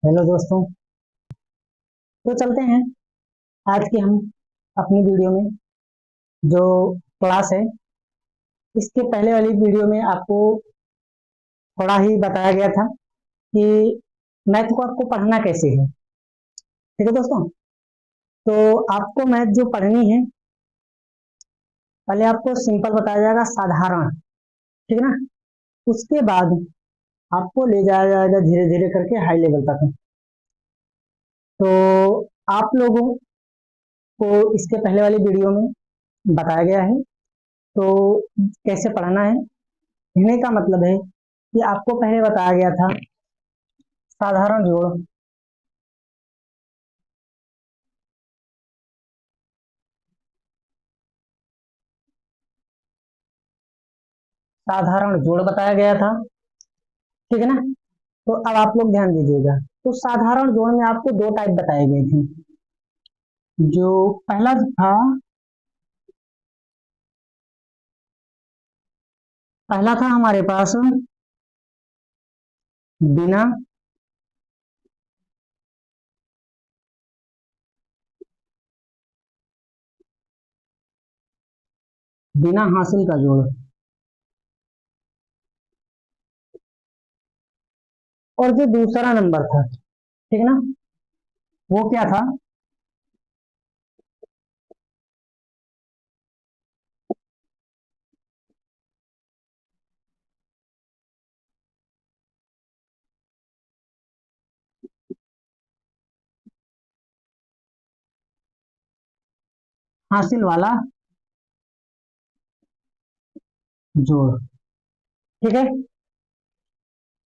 Hello दोस्तों। तो चलते हैं आज की हम अपनी वीडियो में जो क्लास है। इसके पहले वाली वीडियो में आपको थोड़ा ही बताया गया था कि मैथ को आपको पढ़ना कैसे है। ठीक है दोस्तों। तो आपको मैथ जो पढ़नी है, पहले आपको सिंपल बताया जाएगा, साधारण। ठीक है ना। उसके बाद आपको ले जाया जाएगा धीरे धीरे करके हाई लेवल तक। तो आप लोगों को इसके पहले वाली वीडियो में बताया गया है तो कैसे पढ़ना है। कहने का मतलब है कि आपको पहले बताया गया था साधारण जोड़। साधारण जोड़ बताया गया था। ठीक है ना। तो अब आप लोग ध्यान दीजिएगा। तो साधारण जोड़ में आपको दो टाइप बताए गए थे। जो पहला था, पहला था हमारे पास बिना बिना हासिल का जोड़। और जो दूसरा नंबर था, ठीक है ना, वो क्या था? हासिल वाला जोड़। ठीक है।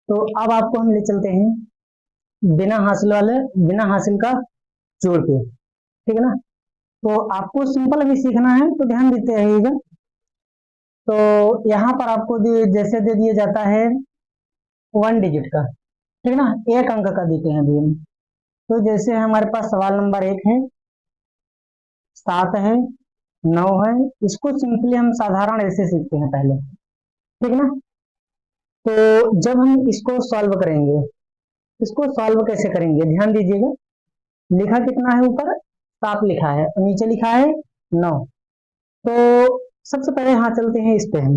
तो अब आपको हम ले चलते हैं बिना हासिल का जोड़ पे। ठीक है ना। तो आपको सिंपल अभी सीखना है तो ध्यान देते रहिएगा। तो यहाँ पर आपको जैसे दे दिया जाता है 1 डिजिट का। ठीक है ना। एक अंक का देते हैं अभी हम। तो जैसे हमारे पास सवाल नंबर 1 है, 7 है, 9 है। इसको सिंपली हम साधारण ऐसे सीखते हैं पहले। ठीक है ना। तो जब हम इसको सॉल्व करेंगे, इसको सॉल्व कैसे करेंगे ध्यान दीजिएगा। लिखा कितना है ऊपर? 7 लिखा है और नीचे लिखा है 9। तो सबसे पहले यहाँ चलते हैं इस पे हम।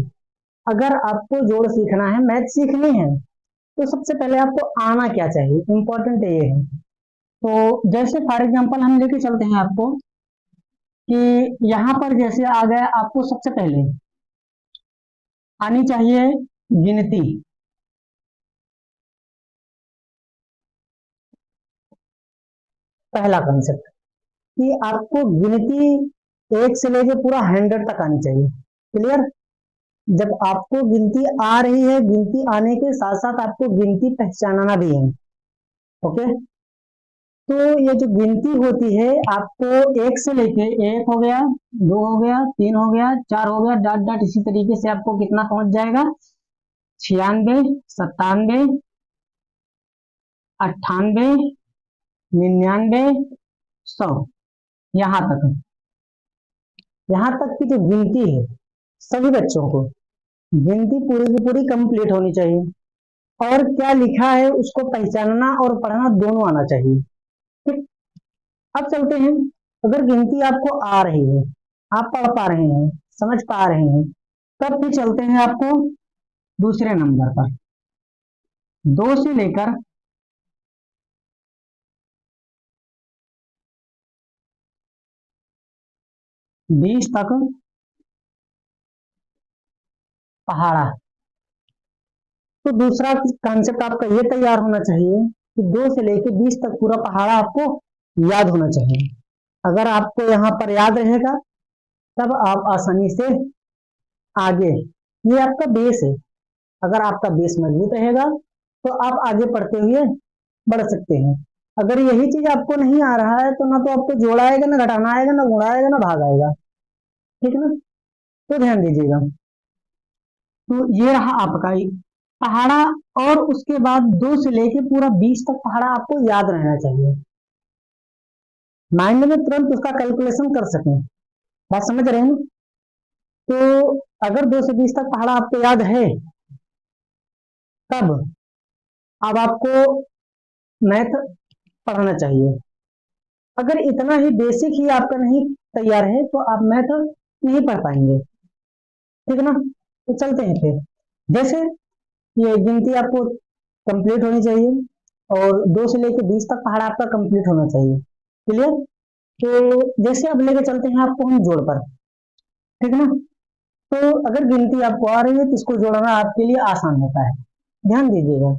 अगर आपको जोड़ सीखना है, मैथ सीखनी है, तो सबसे पहले आपको आना क्या चाहिए, इंपॉर्टेंट ये है। तो जैसे फॉर एग्जांपल हम लेके चलते हैं आपको कि यहाँ पर जैसे आ गया, आपको सबसे पहले आनी चाहिए गिनती। पहला कंसेप्ट कि आपको गिनती 1 से लेके पूरा 100 तक आनी चाहिए। क्लियर? जब आपको गिनती आ रही है, गिनती आने के साथ साथ आपको गिनती पहचानना भी है। ओके। तो ये जो गिनती होती है, आपको 1 से लेके, 1 हो गया, 2 हो गया, 3 हो गया, 4 हो गया, डॉट डॉट इसी तरीके से आपको कितना पहुंच जाएगा? 96, 97, 98, 99, 100। यहाँ तक, यहाँ तक की जो गिनती है, सभी बच्चों को गिनती पूरी की पूरी कंप्लीट होनी चाहिए। और क्या लिखा है उसको पहचानना और पढ़ना दोनों आना चाहिए। ठीक। अब चलते हैं। अगर गिनती आपको आ रही है, आप पढ़ पा रहे हैं, समझ पा रहे हैं, तब फिर चलते हैं आपको दूसरे नंबर पर। 2 से लेकर 20 तक पहाड़ा। तो दूसरा कॉन्सेप्ट आपका ये तैयार होना चाहिए कि 2 से लेकर 20 तक पूरा पहाड़ा आपको याद होना चाहिए। अगर आपको यहाँ पर याद रहेगा, तब आप आसानी से आगे, ये आपका बेस है। अगर आपका बेस मजबूत रहेगा तो आप आगे पढ़ते हुए बढ़ सकते हैं। अगर यही चीज आपको नहीं आ रहा है, तो ना तो आपको जोड़ा आएगा, ना घटाना आएगा, ना गुणा आएगा, ना भाग आएगा। ठीक है ना। तो ध्यान दीजिएगा। तो ये रहा आपका पहाड़ा। और उसके बाद 2 से लेके पूरा 20 तक पहाड़ा आपको याद रहना चाहिए, माइंड में तुरंत उसका कैलकुलेशन कर सकें। बात समझ रहे हैं? तो अगर 2 से 20 तक पहाड़ा आपको याद है, तब अब आपको मैथ पढ़ना चाहिए। अगर इतना ही बेसिक ही आपका नहीं तैयार है तो आप मैथ नहीं पढ़ पाएंगे, ठीक है ना। तो चलते हैं फिर। जैसे ये गिनती आपको कंप्लीट होनी चाहिए और 2 से लेकर 20 तक पहाड़ा आपका कंप्लीट होना चाहिए। क्लियर। तो जैसे अब लेके चलते हैं आपको हम जोड़ पर, ठीक है ना। तो अगर गिनती आपको आ रही है तो इसको जोड़ना आपके लिए आसान होता है। ध्यान दीजिएगा,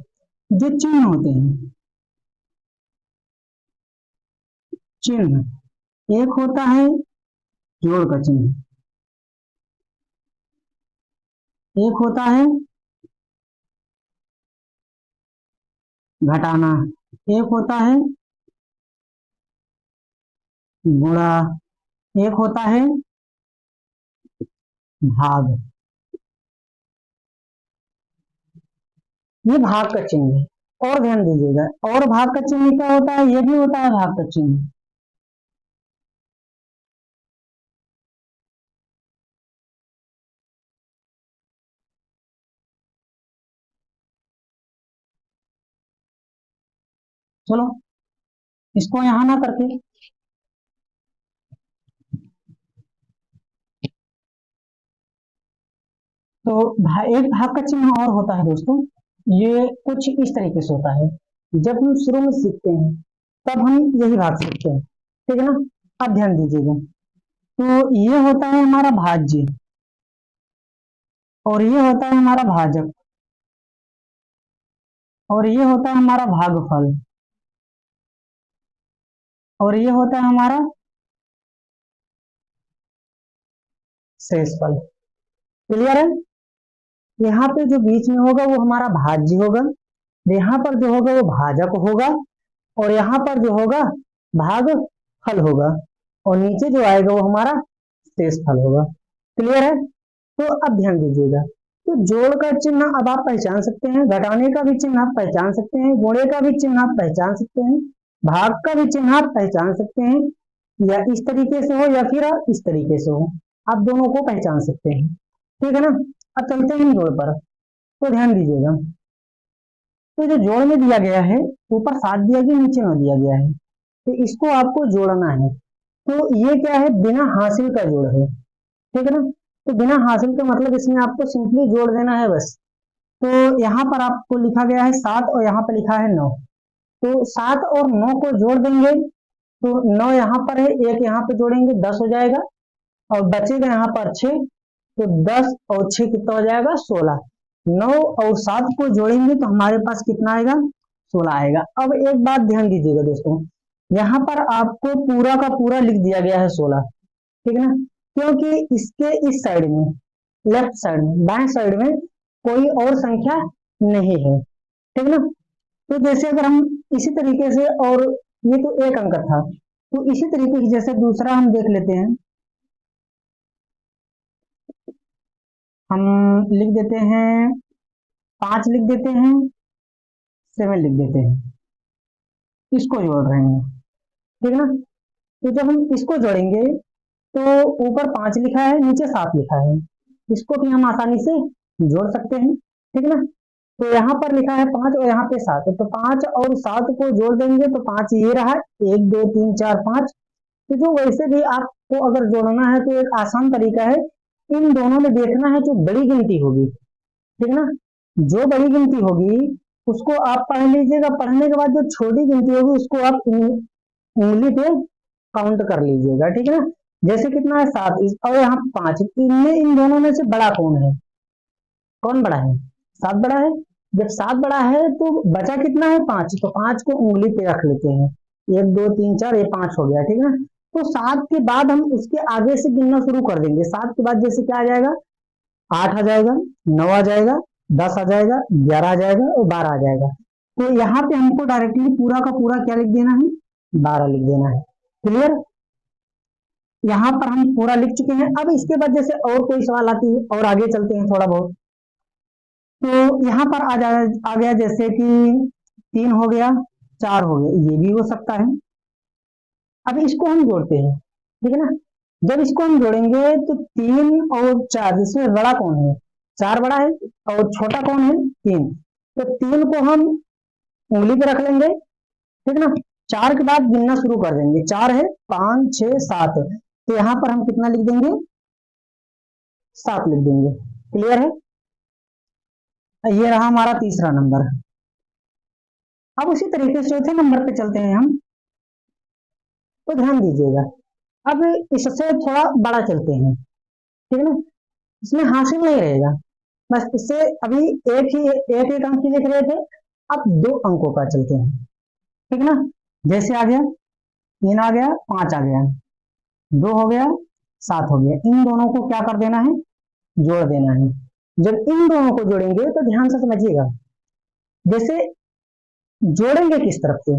जो चिन्ह होते हैं, चिन्ह एक होता है जोड़ का चिन्ह, एक होता है घटाना, एक होता है गुणा, एक होता है भाग। ये भाग का चिन्ह है। और ध्यान दीजिएगा, और भाग का चिन्ह क्या होता है, ये भी होता है भाग का चिन्ह। चलो इसको यहां ना करके, तो एक भाग का चिन्ह और होता है दोस्तों। ये कुछ इस तरीके से होता है। जब हम शुरू में सीखते हैं तब हम यही भाग सीखते हैं, ठीक है ना। अब ध्यान दीजिएगा, तो ये होता है हमारा भाज्य और ये होता है हमारा भाजक और ये होता है हमारा भागफल और ये होता है हमारा शेषफल। क्लियर है। यहाँ पे जो बीच में होगा वो हमारा भाज्य होगा, यहाँ पर जो होगा वो भाजक होगा और यहाँ पर जो होगा भाग फल होगा और नीचे जो आएगा वो हमारा शेष फल होगा। क्लियर है। तो अब ध्यान दीजिएगा, तो जोड़ का चिन्ह अब आप पहचान सकते हैं, घटाने का भी चिन्ह आप पहचान सकते हैं, गुणे का भी चिन्ह आप पहचान सकते हैं, भाग का भी चिन्ह आप पहचान सकते हैं, या इस तरीके से हो या फिर इस तरीके से हो, आप दोनों को पहचान सकते हैं, ठीक है ना। अब चलते हैं जोड़ पर। तो ध्यान दीजिएगा, तो जो जोड़ में दिया गया है, ऊपर 7 दिया गया, नीचे 9 दिया गया है, तो इसको आपको जोड़ना है। तो ये क्या है, बिना हासिल का जोड़ है, ठीक है ना। तो बिना हासिल का मतलब इसमें आपको सिंपली जोड़ देना है बस। तो यहाँ पर आपको लिखा गया है 7 और यहाँ पर लिखा है 9, तो 7 और 9 को जोड़ देंगे तो 9 यहाँ पर है, एक यहाँ पे जोड़ेंगे 10 हो जाएगा और बचेगा यहाँ पर 6, तो 10 और 6 कितना हो जाएगा 16। 9 और 7 को जोड़ेंगे तो हमारे पास कितना आएगा 16 आएगा। अब एक बात ध्यान दीजिएगा दोस्तों, यहाँ पर आपको पूरा का पूरा लिख दिया गया है 16, ठीक है ना, क्योंकि इसके इस साइड में, लेफ्ट साइड में, बाएं साइड में कोई और संख्या नहीं है, ठीक है ना। तो जैसे अगर हम इसी तरीके से, और ये तो एक अंक था, तो इसी तरीके से जैसे दूसरा हम देख लेते हैं, हम लिख देते हैं 5 लिख देते हैं, 7 लिख देते हैं, इसको जोड़ रहे हैं, ठीक है ना। तो जब हम इसको जोड़ेंगे तो ऊपर 5 लिखा है, नीचे 7 लिखा है, इसको भी हम आसानी से जोड़ सकते हैं, ठीक है ना। तो यहाँ पर लिखा है 5 और यहाँ पे 7, तो 5 और 7 को जोड़ देंगे तो 5 ये रहा, 1 2 3 4 5। तो जो वैसे भी आपको अगर जोड़ना है तो एक आसान तरीका है, इन दोनों में देखना है जो बड़ी गिनती होगी, ठीक है ना। जो बड़ी गिनती होगी उसको आप पढ़ लीजिएगा, पढ़ने के बाद जो छोटी गिनती होगी उसको आप उंगली पे काउंट कर लीजिएगा, ठीक है ना। जैसे कितना है 7 और यहाँ 5, इनमें इन दोनों में से बड़ा कौन है, कौन बड़ा है, 7 बड़ा है। जब 7 बड़ा है तो बचा कितना है 5, तो 5 को उंगली पे रख लेते हैं, 1 2 3 4, ये 5 हो गया, ठीक है ना। तो 7 के बाद हम उसके आगे से गिनना शुरू कर देंगे, 7 के बाद जैसे क्या आ जाएगा, 8 आ जाएगा, 9 आ जाएगा, 10 आ जाएगा, 11 आ जाएगा और 12 आ जाएगा। तो यहाँ पे हमको डायरेक्टली पूरा का पूरा क्या लिख देना है, 12 लिख देना है। क्लियर। यहाँ पर हम पूरा लिख चुके हैं। अब इसके बाद जैसे और कोई सवाल आती है और आगे चलते हैं थोड़ा बहुत, तो यहाँ पर आ गया जैसे कि 3 हो गया, 4 हो गया, ये भी हो सकता है। अब इसको हम जोड़ते हैं, ठीक है ना। जब इसको हम जोड़ेंगे तो 3 और 4, जिसमें बड़ा कौन है, 4 बड़ा है और छोटा कौन है 3, तो 3 को हम उंगली पे रख लेंगे ठीक है ना। 4 के बाद गिनना शुरू कर देंगे, 4 है, 5 6 7, तो यहाँ पर हम कितना लिख देंगे, 7 लिख देंगे। क्लियर है। ये रहा हमारा तीसरा नंबर। अब उसी तरीके से चौथे नंबर पे चलते हैं हम, तो ध्यान दीजिएगा। अब इससे थोड़ा बड़ा चलते हैं, ठीक है ना। इसमें हासिल नहीं रहेगा, बस इससे अभी एक अंक ही लिख रहे थे, अब 2 अंकों का चलते हैं, ठीक है ना। जैसे आ गया 3 आ गया, 5 आ गया, 2 हो गया, 7 हो गया, इन दोनों को क्या कर देना है, जोड़ देना है। जब इन दोनों को जोड़ेंगे तो ध्यान से समझिएगा, जैसे जोड़ेंगे किस तरफ से,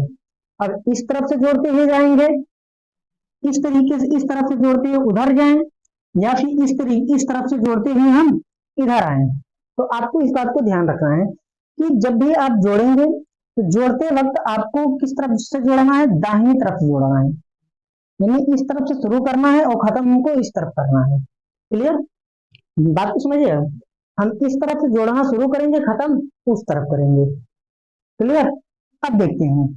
अब इस तरफ से जोड़ते हुए जाएंगे, इस तरीके से इस तरफ से जोड़ते हुए उधर जाएं, या फिर इस तरफ से जोड़ते हुए हम इधर आए। तो आपको इस बात को ध्यान रखना है कि जब भी आप जोड़ेंगे तो जोड़ते वक्त आपको किस तरफ से जोड़ना है, दाहिनी तरफ से जोड़ना है, यानी इस तरफ से शुरू करना है और खत्म हमको इस तरफ करना है। क्लियर, बात को समझिए। हम इस तरफ से जोड़ना शुरू करेंगे, खत्म उस तरफ करेंगे। क्लियर। अब देखते हैं,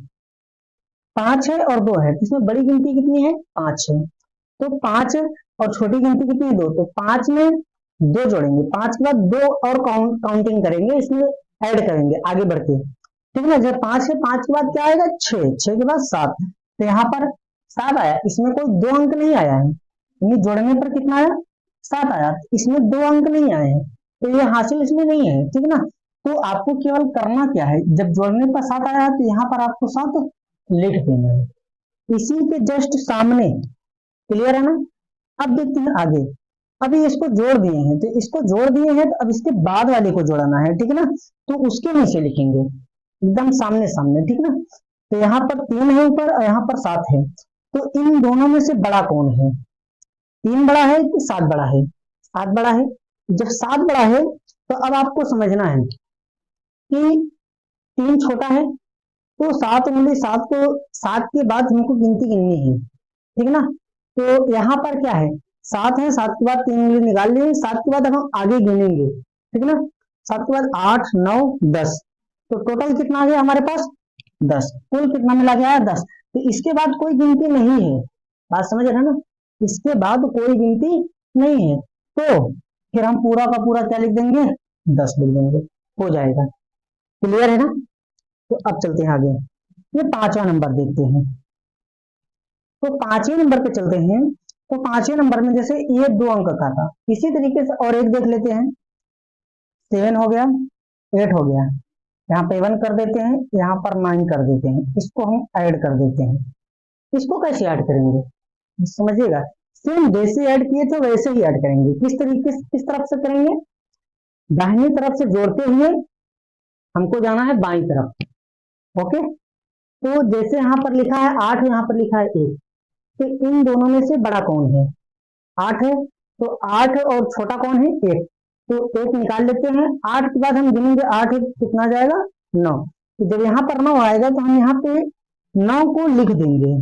5 है और 2 है, इसमें बड़ी गिनती कितनी है, 5 है, तो 5 और छोटी गिनती कितनी है, 2, तो 5 में 2 जोड़ेंगे, 5 के बाद 2 और काउंटिंग करेंगे, इसमें ऐड करेंगे आगे बढ़ के, ठीक है ना। जब 5 है, 5 के बाद क्या आएगा, 6, 6 के बाद 7, तो यहाँ पर 7 आया, इसमें कोई 2 अंक नहीं आया है, यानी जोड़ने पर कितना आया, 7 आया, इसमें 2 अंक नहीं आए हैं, तो ये हासिल इसमें नहीं है, ठीक है ना। तो आपको केवल करना क्या है, जब जोड़ने पर 7 आया तो यहाँ पर आपको 7 लिख देना है, इसी के जस्ट सामने। क्लियर है ना। अब देखते हैं आगे, अभी इसको जोड़ दिए हैं, तो इसको जोड़ दिए हैं, तो अब इसके बाद वाले को जोड़ना है, ठीक है ना। तो उसके नीचे लिखेंगे एकदम सामने सामने, ठीक है ना। तो यहाँ पर 3 है ऊपर और यहाँ पर 7 है, तो इन दोनों में से बड़ा कौन है, 3 बड़ा है कि 7 बड़ा है, 7 बड़ा है। जब 7 बड़ा है तो अब आपको समझना है कि 3 छोटा है, तो 7 उंगली 7 को 7 के बाद हमको गिनती गिननी है, ठीक है ना। तो यहाँ पर क्या है, 7 है, 7 के बाद 3 उंगली निकाल ली, 7 के बाद हम आगे गिनेंगे, ठीक है ना। 7 के बाद 8 9 10, तो टोटल कितना आ गया हमारे पास, 10, कुल कितना मिला गया, 10। तो इसके बाद कोई गिनती नहीं है, बात समझ रहे हैं ना, इसके बाद कोई गिनती नहीं है, तो फिर हम पूरा का पूरा क्या लिख देंगे, 10 लिख देंगे, हो जाएगा। क्लियर है ना। तो अब चलते हैं आगे, ये 5वां नंबर देखते हैं। तो 5वें नंबर पे चलते हैं, तो 5वें नंबर में जैसे ये 2 अंक का था, इसी तरीके से और एक देख लेते हैं, 7 हो गया, 8 हो गया, यहाँ पे 1 कर देते हैं, यहाँ पर 9 कर देते हैं, इसको हम ऐड कर देते हैं। इसको कैसे ऐड करेंगे समझिएगा, सेम जैसे ऐड किए थे वैसे ही ऐड करेंगे। किस तरीके से, किस तरफ से करेंगे, दाहिनी तरफ से जोड़ते हुए हमको जाना है बाई तरफ। ओके, तो जैसे यहाँ पर लिखा है 8, यहाँ पर लिखा है 1, तो इन दोनों में से बड़ा कौन है, 8 है, तो 8 और छोटा कौन है, 1, तो 1 निकाल लेते हैं। 8 के बाद हम गिनेंगे, 8 कितना जाएगा, 9, तो जब यहाँ पर 9 आएगा तो हम यहाँ पे 9 को लिख देंगे।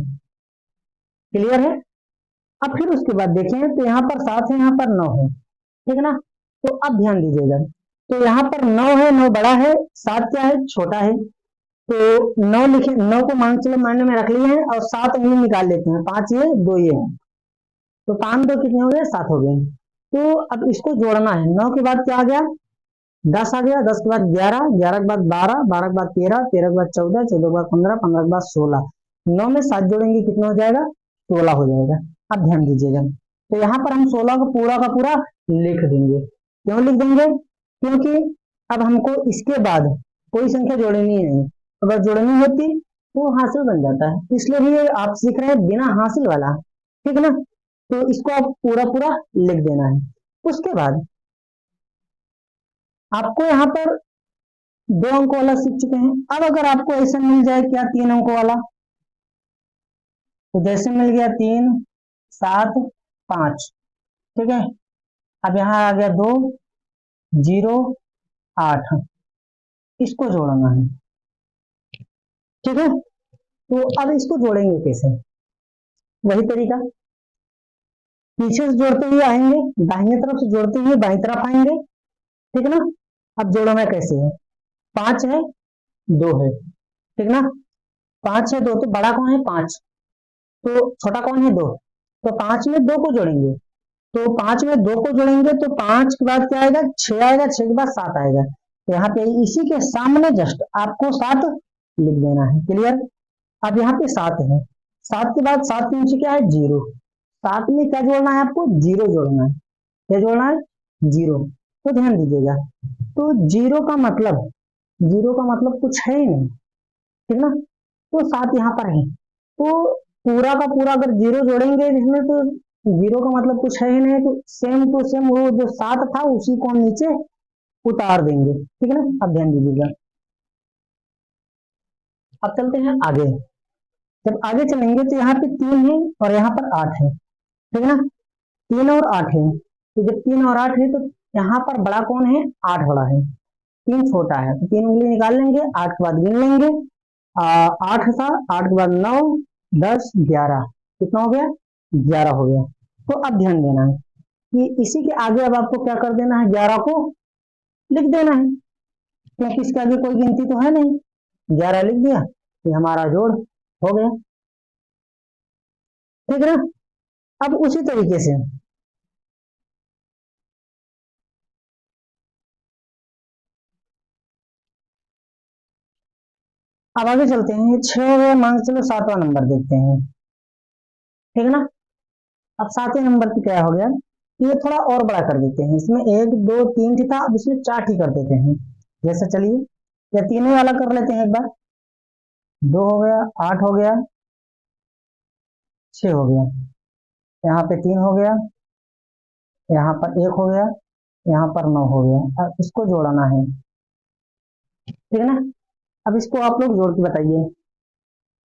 क्लियर है। अब फिर उसके बाद देखें तो यहाँ पर 7 है, यहाँ पर 9 है, ठीक है ना। तो अब ध्यान दीजिएगा, तो यहाँ पर 9 है, 9 बड़ा है, 7 क्या है, छोटा है, तो 9 लिखे, 9 को मान चलो मायने में रख लिए हैं, और 7 उंगली निकाल लेते हैं, 5 ये 2 ये, तो 5 2 कितने हो गए, 7 हो गए। तो अब इसको जोड़ना है, 9 के बाद क्या आ गया, 10 आ गया, 10 के बाद 11, 11 के बाद 12, 12 के बाद 13, 13 के बाद 14, 14 के बाद 15, 15 के बाद 16, 9 में 7 जोड़ेंगे कितना हो जाएगा, 16 हो जाएगा। अब ध्यान दीजिएगा, तो यहाँ पर हम 16 का पूरा लिख देंगे। क्यों लिख देंगे, क्योंकि अब हमको इसके बाद कोई संख्या जोड़नी नहीं, अगर जोड़नी होती तो हासिल बन जाता है, इसलिए भी आप सीख रहे हैं बिना हासिल वाला, ठीक है ना। तो इसको आप पूरा पूरा लिख देना है। उसके बाद आपको यहाँ पर 2 अंकों वाला सीख चुके हैं। अब अगर आपको ऐसा मिल जाए क्या 3 अंकों वाला, तो जैसे मिल गया 3 7 5, ठीक है। अब यहाँ आ गया 2 0 8, इसको जोड़ना है, ठीक है। तो अब इसको जोड़ेंगे कैसे, वही तरीका, पीछे से जोड़ते हुए आएंगे, दाहिने तरफ से जोड़ते हुए बाई तरफ आएंगे, ठीक है ना। अब जोड़ना कैसे है, 5 है 2 है, ठीक ना, 5 है 2, तो बड़ा कौन है 5, तो छोटा कौन है 2, तो 5 में 2 को जोड़ेंगे, तो 5 में 2 को जोड़ेंगे तो 5 के बाद क्या आएगा 6 आएगा, 6 के बाद 7 आएगा, तो यहाँ पे इसी के सामने जस्ट आपको 7 लिख देना है। क्लियर। अब यहाँ पे 7 है, 7 के बाद 7 के नीचे क्या है 0, 7 में क्या जोड़ना है आपको 0 जोड़ना है, क्या जोड़ना है 0, तो ध्यान दीजिएगा। तो 0 का मतलब, 0 का मतलब कुछ है ही नहीं, ठीक ना, तो 7 यहाँ पर है, तो पूरा का पूरा अगर 0 जोड़ेंगे इसमें तो 0 का मतलब कुछ है ही नहीं, तो सेम टू सेम वो जो 7 था उसी को हम नीचे उतार देंगे, ठीक है ना। अब ध्यान दीजिएगा, अब चलते हैं आगे। जब आगे चलेंगे तो यहाँ पे 3 है और यहाँ पर 8 है, ठीक है ना, 3 और 8 है, तो जब 3 और 8 है तो यहाँ पर बड़ा कौन है 8 बड़ा है, 3 छोटा है, तो 3 उंगली निकाल लेंगे, 8 के बाद गिन लेंगे, 8 था, 8 के बाद 9 10 11, कितना हो गया 11 हो गया। तो अब ध्यान देना है कि इसी के आगे अब आपको क्या कर देना है 11 को लिख देना है, क्योंकि इसके आगे कोई गिनती तो है नहीं, 11 लिख दिया, ये हमारा जोड़ हो गया, ठीक है ना। अब उसी तरीके से अब आगे चलते हैं, 6 हो गया, मान के चलो 7वां नंबर देखते हैं, ठीक है ना। अब 7वें नंबर पे क्या हो गया, ये थोड़ा और बड़ा कर देते हैं, इसमें 1 2 3 था, अब इसमें 4 ही कर देते हैं, जैसे चलिए या तीनों वाला कर लेते हैं एक बार, 2 हो गया, 8 हो गया, 6 हो गया, यहाँ पे 3 हो गया, यहाँ पर 1 हो गया, यहाँ पर 9 हो गया, अब इसको जोड़ना है, ठीक है ना। अब इसको आप लोग जोड़ के बताइए,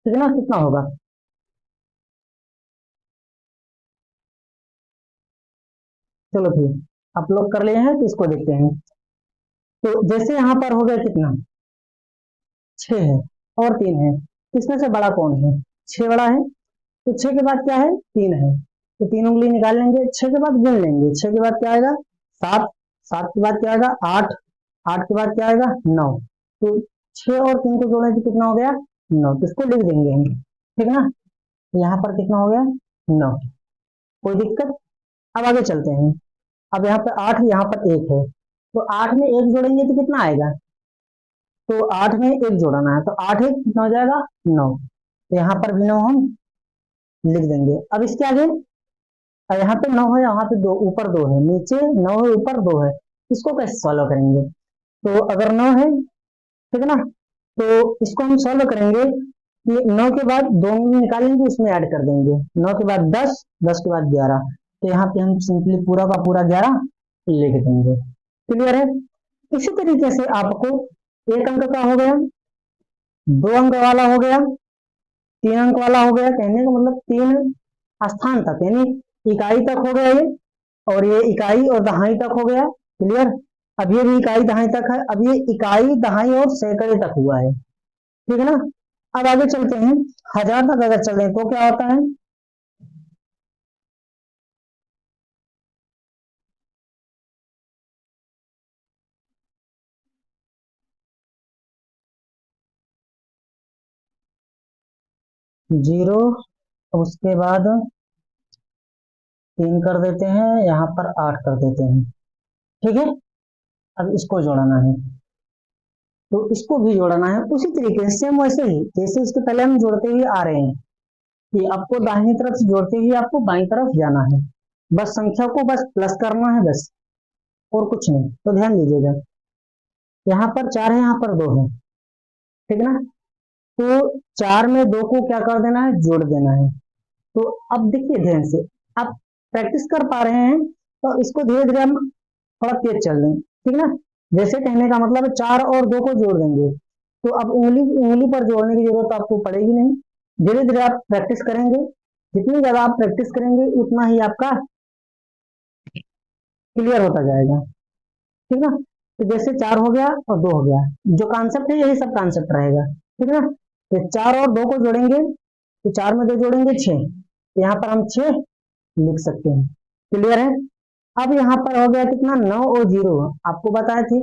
ठीक है ना, कितना होगा। चलो फिर आप लोग कर लिए हैं तो इसको देखते हैं, तो जैसे यहाँ पर हो गया कितना 6 है और 3 है, इसमें से बड़ा कौन है 6 बड़ा है, तो 6 के बाद क्या है 3 है, तो 3 उंगली निकाल लेंगे, 6 के बाद गिन लेंगे, 6 के बाद क्या आएगा 7, 7 के बाद क्या आएगा 8, 8 के बाद क्या आएगा 9, तो 6 और 3 को जोड़ने से कितना हो गया 9, तो इसको लिख देंगे हम, ठीक है ना। यहाँ पर कितना हो गया 9, कोई दिक्कत। अब आगे चलते हैं, अब यहाँ पे 8 यहाँ पर 1 है, तो 8 में 1 जोड़ेंगे तो कितना आएगा, तो 8 में 1 जोड़ना है, तो 8 1 कितना हो जाएगा 9, तो यहाँ पर भी 9 हम लिख देंगे। अब इसके आगे यहाँ पे 9 है, यहाँ पे 2 ऊपर 2 है, नीचे 9 है ऊपर 2 है, इसको कैसे सॉल्व करेंगे, तो अगर 9 है, ठीक है ना, तो इसको हम सॉल्व करेंगे कि 9 के बाद 2 निकालेंगे उसमें ऐड कर देंगे, 9 के बाद 10, 10 के बाद 11, तो यहाँ पे हम सिंपली पूरा का पूरा 11 लिख देंगे। क्लियर है। इसी तरीके से आपको 1 अंक का हो गया, 2 अंक वाला हो गया, 3 अंक वाला हो गया, कहने का मतलब 3 स्थान तक यानी इकाई तक हो गया ये, और ये इकाई और दहाई तक हो गया। क्लियर। अब ये भी इकाई दहाई तक है, अब ये इकाई दहाई और सैकड़े तक हुआ है, ठीक है ना। अब आगे चलते हैं, 1000 तक अगर चले तो क्या होता है, जीरो, उसके बाद 3 कर देते हैं, यहाँ पर 8 कर देते हैं, ठीक है। अब इसको जोड़ना है, तो इसको भी जोड़ना है उसी तरीके से, सेम वैसे ही जैसे इसके पहले हम जोड़ते हुए आ रहे हैं कि आपको दाहिनी तरफ से जोड़ते हुए आपको बाईं तरफ जाना है, बस संख्या को बस प्लस करना है बस, और कुछ नहीं। तो ध्यान दीजिएगा, यहाँ पर 4 है, यहाँ पर 2 है, ठीक है ना, तो 4 में 2 को क्या कर देना है जोड़ देना है। तो अब देखिए ध्यान से, आप प्रैक्टिस कर पा रहे हैं तो इसको धीरे धीरे हम थोड़ा तेज चल दें, ठीक है ना। जैसे कहने का मतलब है 4 और 2 को जोड़ देंगे, तो अब उंगली उंगली पर जोड़ने की जरूरत आपको पड़ेगी नहीं, धीरे धीरे आप प्रैक्टिस करेंगे, जितनी ज्यादा आप प्रैक्टिस करेंगे उतना ही आपका क्लियर होता जाएगा, ठीक है ना। तो जैसे 4 हो गया और 2 हो गया, जो कॉन्सेप्ट है यही सब कॉन्सेप्ट रहेगा, ठीक है ना। तो 4 और 2 को जोड़ेंगे, तो 4 में 2 जोड़ेंगे 6, यहाँ पर हम 6 लिख सकते हैं। क्लियर है। अब यहाँ पर हो गया कितना 9 और 0, आपको बताए थे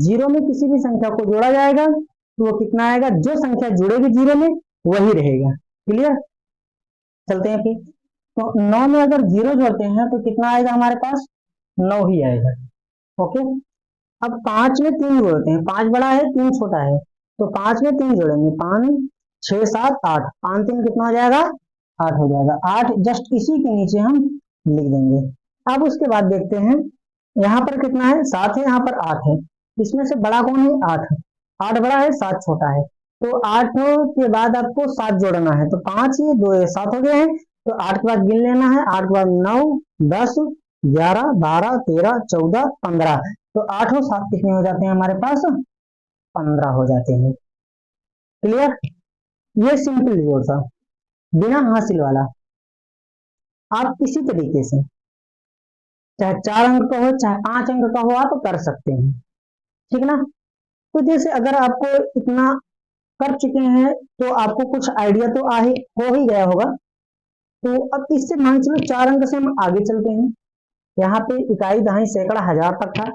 0 में किसी भी संख्या को जोड़ा जाएगा तो वो कितना आएगा, जो संख्या जुड़ेगी 0 में वही रहेगा। क्लियर, चलते हैं फिर। तो 9 में अगर 0 जोड़ते हैं तो कितना आएगा हमारे पास, 9 ही आएगा। ओके, अब 5 में 3 जोड़ते हैं, 5 बड़ा है 3 छोटा है, तो 5 में 3 जोड़ेंगे, 5 6 7 8, 5 3 कितना हो जाएगा, 8 हो जाएगा। 8 जस्ट इसी के नीचे हम लिख देंगे। अब उसके बाद देखते हैं यहाँ पर कितना है, 7 है, यहाँ पर 8 है, इसमें से बड़ा कौन है, 8। 8 बड़ा है 7 छोटा है, तो 8 के बाद आपको 7 जोड़ना है, तो 5 ये 2 7 हो गए हैं, तो 8 के बाद गिन लेना है, 8 के बाद 9 10 11 12 13 14 15, तो 8 और 7 कितने हो जाते हैं हमारे पास, 15 हो जाते हैं। क्लियर, ये सिंपल जोड़ था, बिना हासिल वाला। आप इसी तरीके से चाहे 4 अंक का हो चाहे 5 अंक का हो आप कर सकते हैं, ठीक ना। तो जैसे अगर आपको इतना कर चुके हैं तो आपको कुछ आइडिया तो हो ही गया होगा। तो अब इससे मान चलो 4 अंक से हम आगे चलते हैं। यहाँ पे इकाई दहाई सैकड़ा हजार तक था,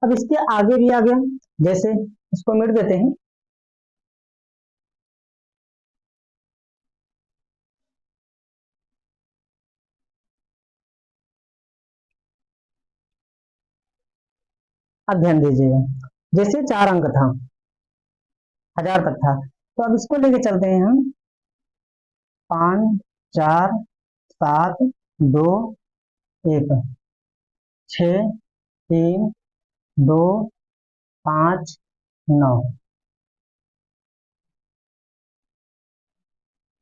अब इसके आगे भी आ गया, जैसे इसको मिट देते हैं। अब ध्यान दीजिएगा, जैसे 4 अंक था, हजार तक था, तो अब इसको लेके चलते हैं हम, 5 4 7 2 1, 6 3 2 5 9,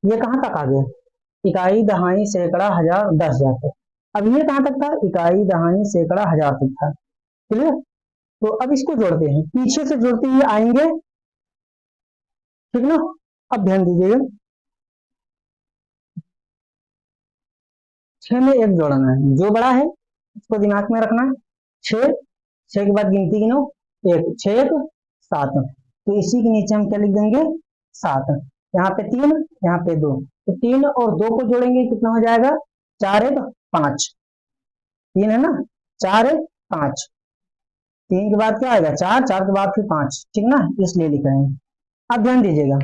ये कहाँ तक आ गया, इकाई दहाई सैकड़ा हजार 10,000 तक। अब ये कहाँ तक था, इकाई दहाई सैकड़ा हजार तक था। क्लियर, तो अब इसको जोड़ते हैं, पीछे से जोड़ते हुए आएंगे, ठीक ना। अब ध्यान दीजिएगा, 6 में 1 जोड़ना है, जो बड़ा है उसको दिमाग में रखना है। 6, 6 के बाद गिनती गिनो, 1 6 1 7, तो इसी के नीचे हम क्या लिख देंगे, 7। यहाँ पे 3, यहाँ पे 2, तो 3 और 2 को जोड़ेंगे कितना हो जाएगा, 4 1 5, 3 है ना, 4 1 5, 3 के बाद क्या आएगा, 4 4 के बाद फिर 5, ठीक ना, इसलिए लिख रहे हैं। अब ध्यान दीजिएगा,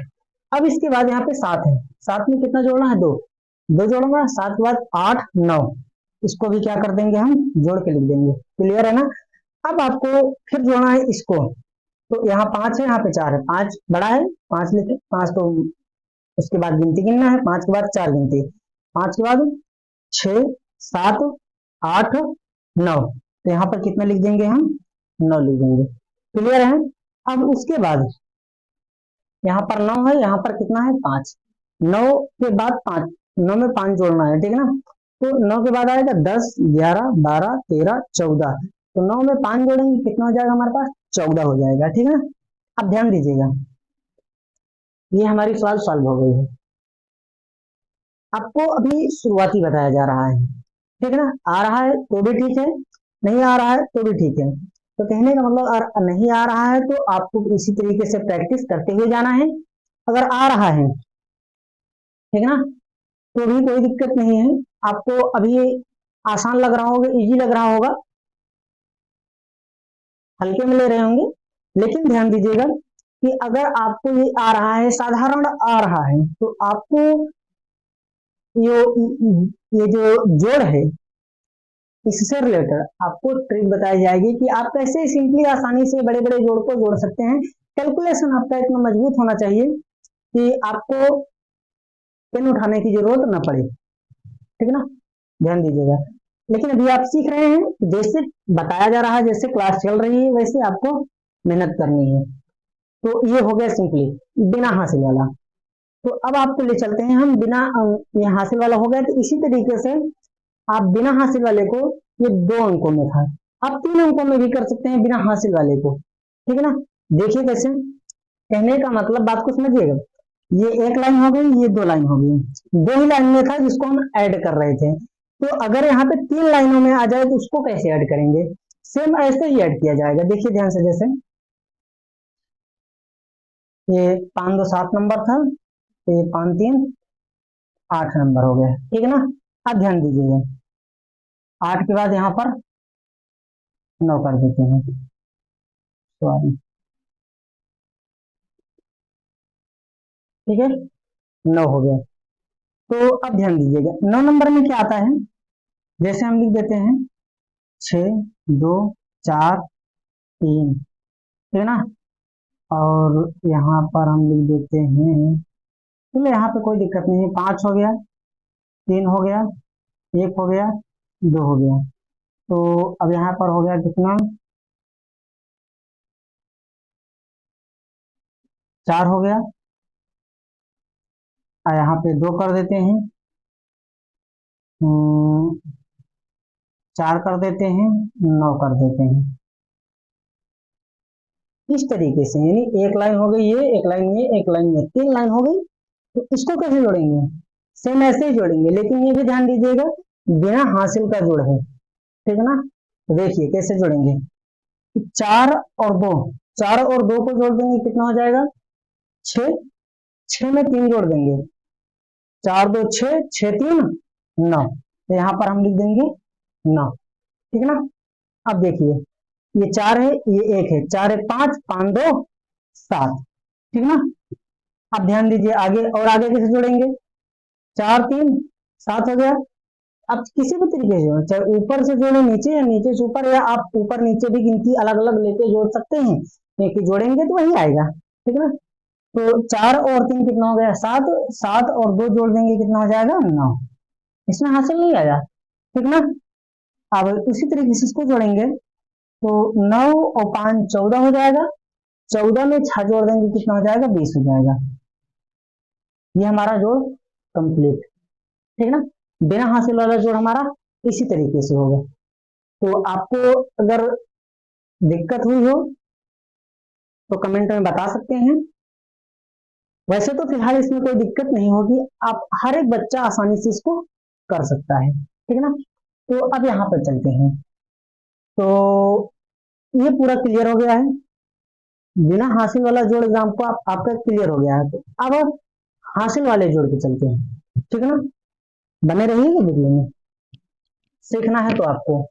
अब इसके बाद यहाँ पे 7 है, 7 में कितना जोड़ना है, 2 2 जोड़ूंगा, 7 के बाद 8 9, इसको भी क्या कर देंगे हम, जोड़ के लिख देंगे। क्लियर है ना। अब आपको फिर जोड़ना है इसको, तो यहाँ 5 है, यहाँ पे 4 है, 5 बड़ा है, 5 लिखे, 5 तो उसके बाद गिनती गिनना है, 5 के बाद 4 गिनती, 5 के बाद 6 7 8 9, तो यहाँ पर कितना लिख देंगे हम, 9 लिख देंगे। क्लियर है। अब उसके बाद यहाँ पर 9 है, यहाँ पर कितना है, 5, 9 के बाद 5, 9 में 5 जोड़ना है, ठीक है ना। तो 9 के बाद आएगा 10 11 12 13 14, तो 9 में 5 जोड़ेंगे कितना हो जाएगा हमारे पास, 14 हो जाएगा, ठीक है ना। अब ध्यान दीजिएगा, ये हमारी सवाल सॉल्व हो गई है। आपको अभी शुरुआती बताया जा रहा है, ठीक है ना, आ रहा है तो भी ठीक है, नहीं आ रहा है तो भी ठीक है। तो कहने का मतलब अगर नहीं आ रहा है तो आपको इसी तरीके से प्रैक्टिस करते हुए जाना है। अगर आ रहा है, ठीक है ना, तो भी कोई दिक्कत नहीं है। आपको अभी आसान लग रहा होगा, इजी लग रहा होगा, हल्के में ले रहे होंगे, लेकिन ध्यान दीजिएगा कि अगर आपको ये आ रहा है, साधारण आ रहा है, तो आपको ये ये जो जोड़ है, इससे रिलेटेड आपको ट्रिक बताई जाएगी कि आप कैसे सिंपली आसानी से बड़े बड़े जोड़ को जोड़ सकते हैं। कैलकुलेशन आपका इतना मजबूत होना चाहिए कि आपको पेन उठाने की जरूरत न पड़े, ठीक है ना। ध्यान दीजिएगा, लेकिन अभी आप सीख रहे हैं, जैसे बताया जा रहा है, जैसे क्लास चल रही है, वैसे आपको मेहनत करनी है। तो ये हो गया सिंपली बिना हासिल वाला। तो अब आपको ले चलते हैं हम बिना, ये हासिल वाला हो गया, तो इसी तरीके से आप बिना हासिल वाले को, ये 2 अंकों में था, आप 3 अंकों में भी कर सकते हैं बिना हासिल वाले को, ठीक है ना। देखिए कैसे, कहने का मतलब बात को समझिएगा, ये एक लाइन हो गई, ये 2 लाइन हो गई, 2 ही लाइन में था जिसको हम ऐड कर रहे थे। तो अगर यहाँ पे 3 लाइनों में आ जाए तो उसको कैसे ऐड करेंगे, सेम ऐसे ही ऐड किया जाएगा। देखिए ध्यान से, जैसे ये 5 2 7 नंबर था, तो ये 5 3 8 नंबर हो गया, ठीक है ना। अब ध्यान दीजिएगा, 8 के बाद यहाँ पर 9 कर देते हैं, सॉरी, ठीक है। 9 हो गया। तो अब ध्यान दीजिएगा 9 नंबर में क्या आता है, जैसे हम लिख देते हैं 6 2 4 3, ठीक है ना। और यहाँ पर हम लिख देते हैं, चलो यहाँ पे कोई दिक्कत नहीं है, 5 हो गया, 3 हो गया, 1 हो गया, 2 हो गया। तो अब यहाँ पर हो गया कितना, 4 हो गया, और यहाँ पे 2 कर देते हैं, 4 कर देते हैं, 9 कर देते हैं। इस तरीके से यानी एक लाइन हो गई ये, एक लाइन ये, एक लाइन ये, 3 लाइन हो गई। तो इसको कैसे जोड़ेंगे, सेम ऐसे ही जोड़ेंगे, लेकिन ये भी ध्यान दीजिएगा बिना हासिल का जोड़ है, ठीक है ना। तो देखिए कैसे जोड़ेंगे, 4 और 2, 4 और 2 को जोड़ देंगे कितना हो जाएगा 6, 6 में 3 जोड़ देंगे, 4 2 6, 6 3 9, तो यहाँ पर हम लिख देंगे 9, ठीक है ना। अब देखिए ये 4 है, ये 1 है, 4 है 5, 5 2 7, ठीक है ना। अब ध्यान दीजिए आगे, और आगे कैसे जोड़ेंगे, 4 3 7 हो गया। अब किसी भी तरीके से जोड़ें, चाहे ऊपर से जोड़े नीचे या नीचे से ऊपर, या आप ऊपर नीचे भी गिनती अलग अलग लेके जोड़ सकते हैं, एक ही जोड़ेंगे तो वही आएगा, ठीक है ना। तो 4 और 3 कितना हो गया 7, 7 और 2 जोड़ देंगे कितना हो जाएगा 9, इसमें हासिल नहीं आया, ठीक ना। अब उसी तरीके से इसको जोड़ेंगे, तो 9 और 5 14 हो जाएगा, 14 में 6 जोड़ देंगे कितना हो जाएगा 20 हो जाएगा। ये हमारा जोड़ कंप्लीट, ठीक ना। बिना हासिल वाला जोड़ हमारा इसी तरीके से होगा। तो आपको अगर दिक्कत हुई हो तो कमेंट में बता सकते हैं, वैसे तो फिलहाल इसमें कोई दिक्कत नहीं होगी, आप हर एक बच्चा आसानी से इसको कर सकता है, ठीक है ना। तो अब यहाँ पर चलते हैं, तो ये पूरा क्लियर हो गया है, बिना हासिल वाला जोड़ एग्जाम को आपका क्लियर हो गया है। तो अब हासिल वाले जोड़ पे चलते हैं, ठीक है ना। बने रहिएगा वीडियो में, सीखना है तो आपको।